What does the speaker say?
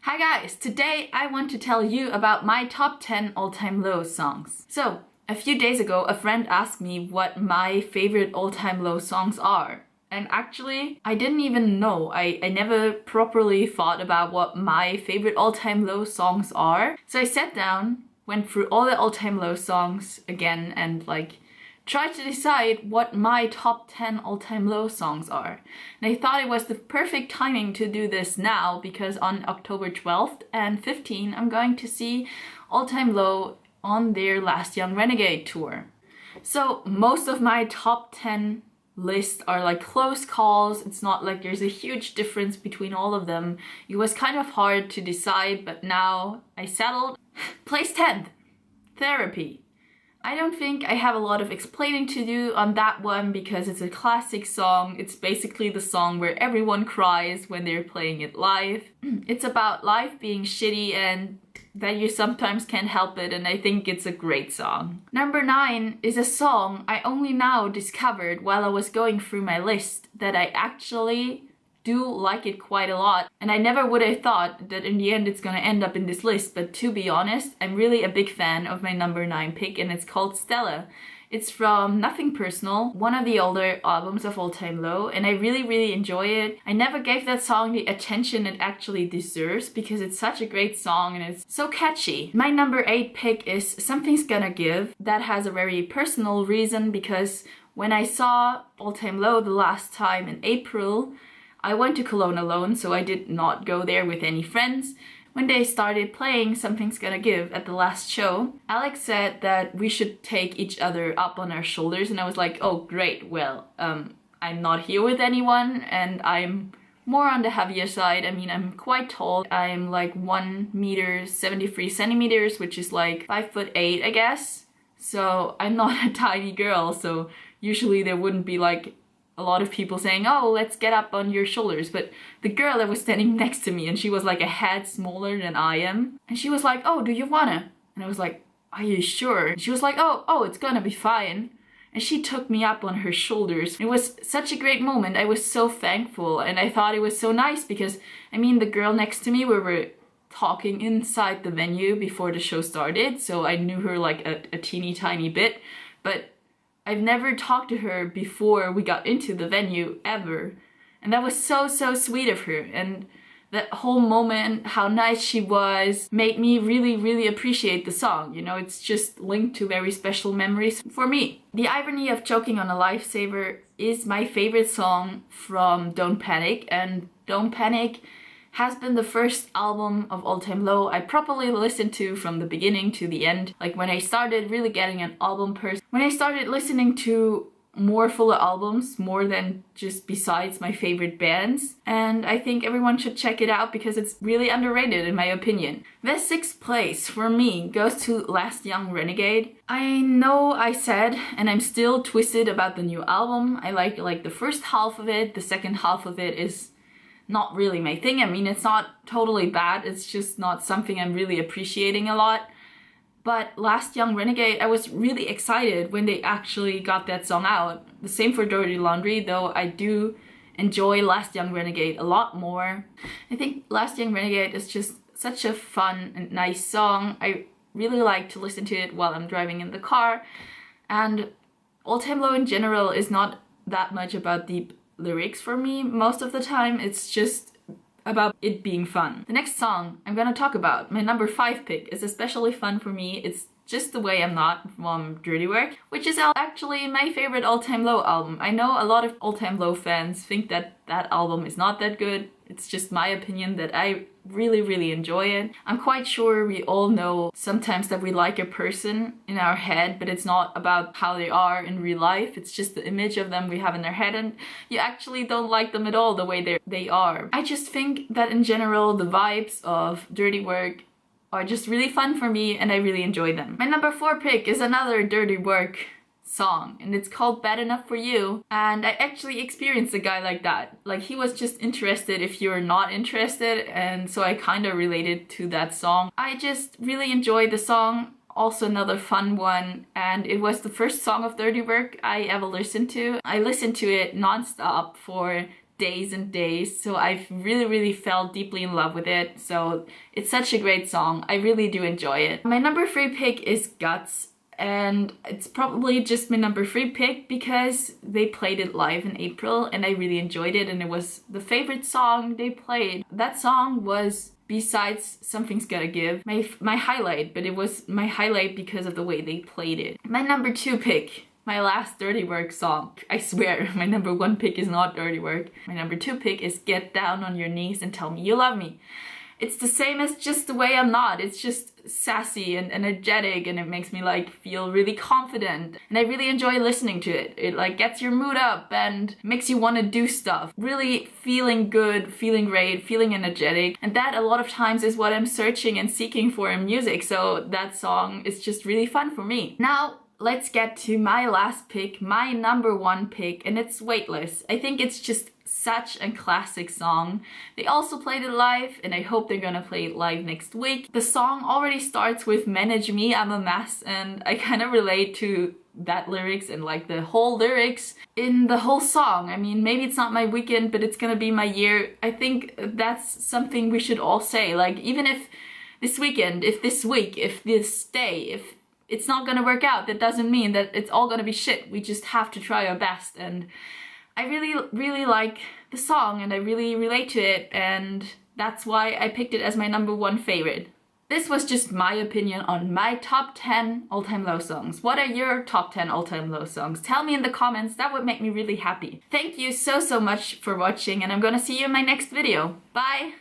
Hi guys, today I want to tell you about my top 10 all-time low songs. So, a few days ago a friend asked me what my favorite all-time low songs are. And actually, I didn't even know. I never properly thought about what my favorite all-time low songs are. So I sat down, went through all the all-time low songs again and tried to decide what my top 10 all-time low songs are. And I thought it was the perfect timing to do this now because on October 12th and 15th I'm going to see All-Time Low on their Last Young Renegade tour. So most of my top 10 lists are close calls. It's not like there's a huge difference between all of them. It was kind of hard to decide, but now I settled. Place 10th, Therapy. I don't think I have a lot of explaining to do on that one because it's a classic song. It's basically the song where everyone cries when they're playing it live. It's about life being shitty and that you sometimes can't help it, and I think it's a great song. Number 9 is a song I only now discovered while I was going through my list that I actually do like it quite a lot, and I never would have thought that in the end it's gonna end up in this list, but to be honest, I'm really a big fan of my number 9 pick, and it's called Stella. It's from Nothing Personal, one of the older albums of All-Time Low, and I really enjoy it. I never gave that song the attention it actually deserves because it's such a great song and it's so catchy. My number 8 pick is Something's Gonna Give. That has a very personal reason because when I saw All-Time Low the last time in April, I went to Cologne alone, so I did not go there with any friends. When they started playing Something's Gonna Give at the last show, Alex said that we should take each other up on our shoulders, and I was like, oh great, well, I'm not here with anyone, and I'm more on the heavier side. I mean, I'm quite tall. I'm 1 meter 73 centimeters, which is 5'8", I guess. So I'm not a tiny girl, so usually there wouldn't be a lot of people saying, oh, let's get up on your shoulders. But the girl that was standing next to me, and she was a head smaller than I am, and she was like, oh, do you wanna? And I was like, are you sure? And she was like, oh, it's gonna be fine. And she took me up on her shoulders. It was such a great moment. I was so thankful, and I thought it was so nice because, I mean, the girl next to me, we were talking inside the venue before the show started, so I knew her a teeny tiny bit, but I've never talked to her before we got into the venue ever. And that was so sweet of her. And that whole moment, how nice she was, made me really appreciate the song. You know, it's just linked to very special memories for me. The Irony of Choking on a Lifesaver is my favorite song from Don't Panic. And Don't Panic has been the first album of All-Time Low I properly listened to from the beginning to the end. When I started really getting an album person, when I started listening to more fuller albums, more than just besides my favorite bands. And I think everyone should check it out because it's really underrated in my opinion. The 6th place for me goes to Last Young Renegade. I know I said, and I'm still twisted about the new album. I like the first half of it. The second half of it is not really my thing. I mean, it's not totally bad, it's just not something I'm really appreciating a lot. But Last Young Renegade, I was really excited when they actually got that song out. The same for Dirty Laundry, though I do enjoy Last Young Renegade a lot more. I think Last Young Renegade is just such a fun and nice song. I really like to listen to it while I'm driving in the car. And All-Time Low in general is not that much about deep lyrics for me most of the time. It's just about it being fun. The next song I'm gonna talk about, my number 5 pick, is especially fun for me. It's Just the Way I'm Not from Dirty Work, which is actually my favorite All-Time Low album. I know a lot of All-Time Low fans think that that album is not that good. It's just my opinion that I really enjoy it. I'm quite sure we all know sometimes that we like a person in our head, but it's not about how they are in real life. It's just the image of them we have in our head, and you actually don't like them at all the way they are. I just think that in general the vibes of Dirty Work are just really fun for me and I really enjoy them. My number 4 pick is another Dirty Work song, and it's called Bad Enough for You. And I actually experienced a guy like that. He was just interested if you're not interested, and so I kind of related to that song. I just really enjoyed the song. Also another fun one, and it was the first song of Dirty Work I ever listened to. I listened to it non-stop for days and days, so I've really fell deeply in love with it. So it's such a great song. I really do enjoy it. My number 3 pick is Guts, and it's probably just my number 3 pick because they played it live in April and I really enjoyed it, and it was the favorite song they played. That song was, besides Something's Gotta Give, my highlight, but it was my highlight because of the way they played it. My number 2 pick, my last Dirty Work song. I swear, my number 1 pick is not Dirty Work. My number 2 pick is Get Down on Your Knees and Tell Me You Love Me. It's the same as Just the Way I'm Not. It's just sassy and energetic, and it makes me like feel really confident. And I really enjoy listening to it. It like gets your mood up and makes you want to do stuff. Really feeling good, feeling great, feeling energetic. And that a lot of times is what I'm searching and seeking for in music. So that song is just really fun for me. Now, let's get to my last pick, my number 1 pick, and it's Weightless. I think it's just such a classic song. They also played it live, and I hope they're gonna play it live next week. The song already starts with "Manage Me, I'm a mess," and I kind of relate to that lyrics and like the whole lyrics in the whole song. I mean, maybe it's not my weekend, but it's gonna be my year. I think that's something we should all say. Like, even if this weekend, if this week, if this day, if it's not gonna work out, that doesn't mean that it's all gonna be shit. We just have to try our best. And I really like the song, and I really relate to it, and that's why I picked it as my number 1 favorite. This was just my opinion on my top 10 all-time low songs. What are your top 10 all-time low songs? Tell me in the comments, that would make me really happy. Thank you so much for watching, and I'm gonna see you in my next video. Bye!